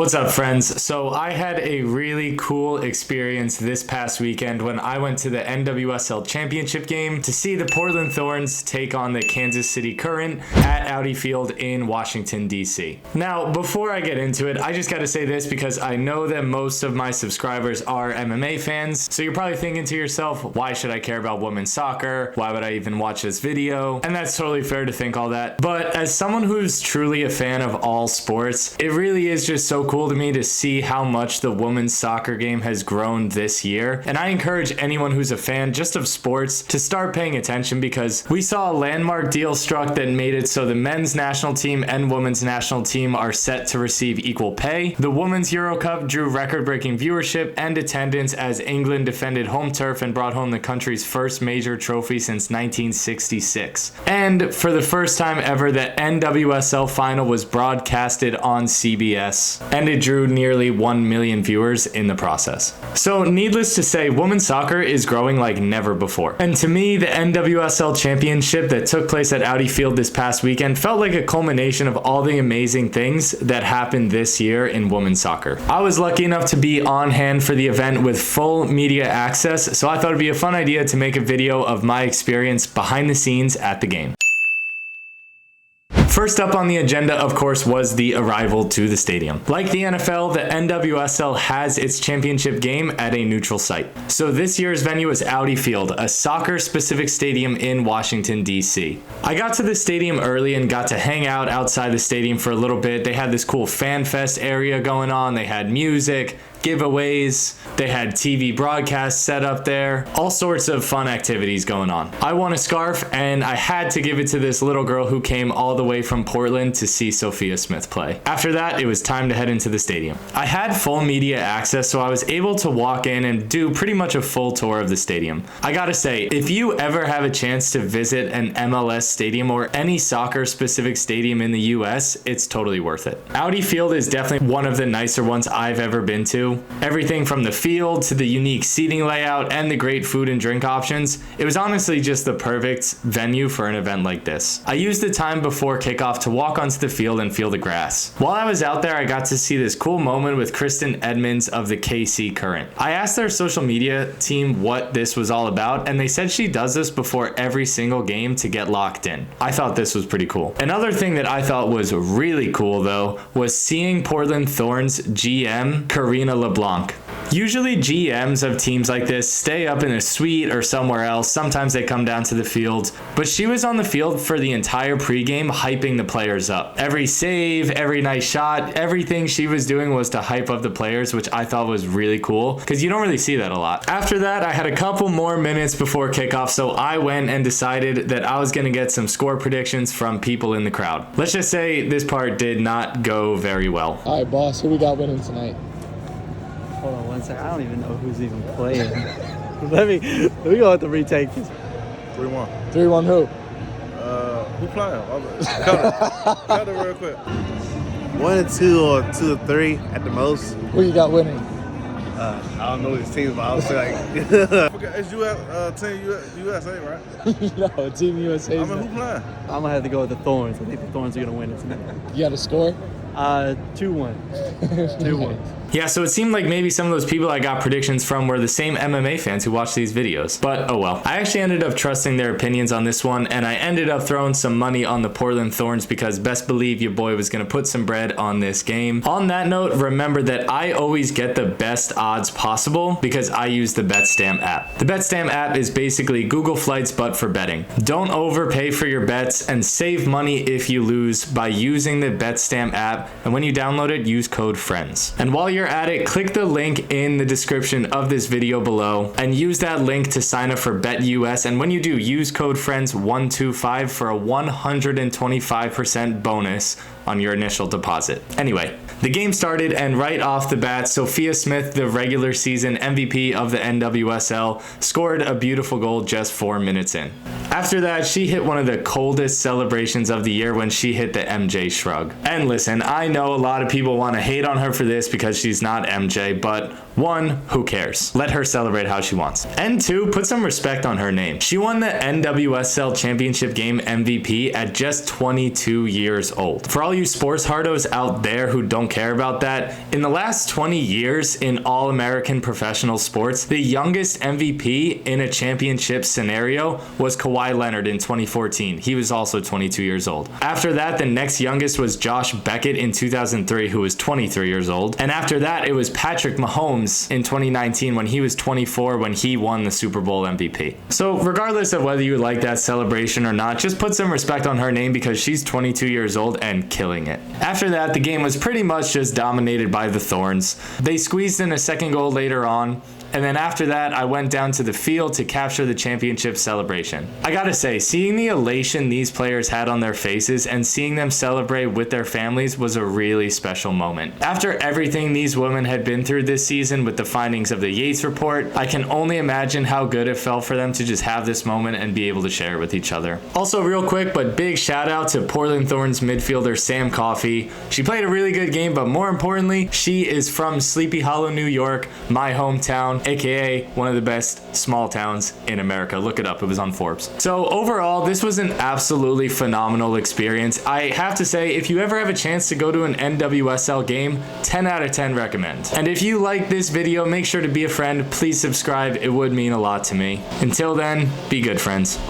What's up, friends? So I had a really cool experience this past weekend when I went to the NWSL Championship game to see the Portland Thorns take on the Kansas City Current at Audi Field in Washington, D.C. Now, before I get into it, I just gotta say this because I know that most of my subscribers are MMA fans, so you're probably thinking to yourself, why should I care about women's soccer? Why would I even watch this video? And that's totally fair to think all that. But as someone who's truly a fan of all sports, it really is just so cool to me to see how much the women's soccer game has grown this year. And I encourage anyone who's a fan just of sports to start paying attention, because we saw a landmark deal struck that made it so the men's national team and women's national team are set to receive equal pay. The Women's Euro Cup drew record-breaking viewership and attendance as England defended home turf and brought home the country's first major trophy since 1966. And for the first time ever, the NWSL final was broadcasted on CBS, and it drew nearly 1 million viewers in the process. So needless to say, women's soccer is growing like never before. And to me, the NWSL Championship that took place at Audi Field this past weekend felt like a culmination of all the amazing things that happened this year in women's soccer. I was lucky enough to be on hand for the event with full media access, so I thought it'd be a fun idea to make a video of my experience behind the scenes at the game. First up on the agenda, of course, was the arrival to the stadium. Like the NFL, the NWSL has its championship game at a neutral site. So this year's venue is Audi Field, a soccer-specific stadium in Washington, D.C. I got to the stadium early and got to hang out outside the stadium for a little bit. They had this cool fan fest area going on. They had music, giveaways, they had TV broadcasts set up there, all sorts of fun activities going on. I won a scarf and I had to give it to this little girl who came all the way from Portland to see Sophia Smith play. After that, it was time to head into the stadium. I had full media access, so I was able to walk in and do pretty much a full tour of the stadium. I gotta say, if you ever have a chance to visit an MLS stadium or any soccer specific stadium in the US, it's totally worth it. Audi Field is definitely one of the nicer ones I've ever been to. Everything from the field to the unique seating layout and the great food and drink options. It was honestly just the perfect venue for an event like this. I used the time before kickoff to walk onto the field and feel the grass. While I was out there, I got to see this cool moment with Kristen Edmonds of the KC Current. I asked their social media team what this was all about, and they said she does this before every single game to get locked in. I thought this was pretty cool. Another thing that I thought was really cool though was seeing Portland Thorns GM Karina LeBlanc. Usually GMs of teams like this stay up in a suite or somewhere else. Sometimes they come down to the field, but she was on the field for the entire pregame hyping the players up. Every save, every nice shot, everything she was doing was to hype up the players, which I thought was really cool because you don't really see that a lot. After that, I had a couple more minutes before kickoff, so I went and decided that I was going to get some score predictions from people in the crowd. Let's just say this part did not go very well. All right, boss, who we got winning tonight? Hold on one second. I don't even know who's even playing. let me go have to retake this. 3-1. 3-1 who? Who playing? Cut it real quick. 1-2 or 2-3 at the most. Who you got winning? I don't know his team, but I was like, Okay, it's Team USA, right? No, Team USA. I mean, who playing? I'm gonna have to go with the Thorns. I think the Thorns are gonna win it tonight. You got a score? 2-1. 2-1. Yeah, so it seemed like maybe some of those people I got predictions from were the same MMA fans who watch these videos. But oh well. I actually ended up trusting their opinions on this one, and I ended up throwing some money on the Portland Thorns because best believe your boy was going to put some bread on this game. On that note, remember that I always get the best odds possible because I use the BetStamp app. The BetStamp app is basically Google Flights but for betting. Don't overpay for your bets and save money if you lose by using the BetStamp app, and when you download it, use code FRIENDS. And while you're at it, click the link in the description of this video below and use that link to sign up for BetUS, and when you do, use code FRIENDS125 for a 125% bonus on your initial deposit. Anyway, the game started, and right off the bat, Sophia Smith, the regular season MVP of the NWSL, scored a beautiful goal just 4 minutes in. After that, she hit one of the coldest celebrations of the year when she hit the MJ shrug. And listen, I know a lot of people want to hate on her for this because she's not MJ, but one, who cares? Let her celebrate how she wants. And two, put some respect on her name. She won the NWSL Championship game MVP at just 22 years old. For all all you sports hardos out there who don't care about that, in the last 20 years in all American professional sports, the youngest MVP in a championship scenario was Kawhi Leonard in 2014. He was also 22 years old. After that, the next youngest was Josh Beckett in 2003, who was 23 years old. And after that, it was Patrick Mahomes in 2019 when he was 24 when he won the Super Bowl MVP. So regardless of whether you like that celebration or not, just put some respect on her name because she's 22 years old and killing it. After that, the game was pretty much just dominated by the Thorns. They squeezed in a second goal later on, and then after that, I went down to the field to capture the championship celebration. I gotta say, seeing the elation these players had on their faces and seeing them celebrate with their families was a really special moment. After everything these women had been through this season with the findings of the Yates report, I can only imagine how good it felt for them to just have this moment and be able to share it with each other. Also, real quick, but big shout out to Portland Thorns midfielder Sam Coffey. She played a really good game, but more importantly, she is from Sleepy Hollow, New York, my hometown, aka one of the best small towns in America. Look it up, it was on Forbes. So overall, this was an absolutely phenomenal experience. I have to say, if you ever have a chance to go to an NWSL game, 10 out of 10 recommend. And if you like this video, make sure to be a friend. Please subscribe, it would mean a lot to me. Until then, be good, friends.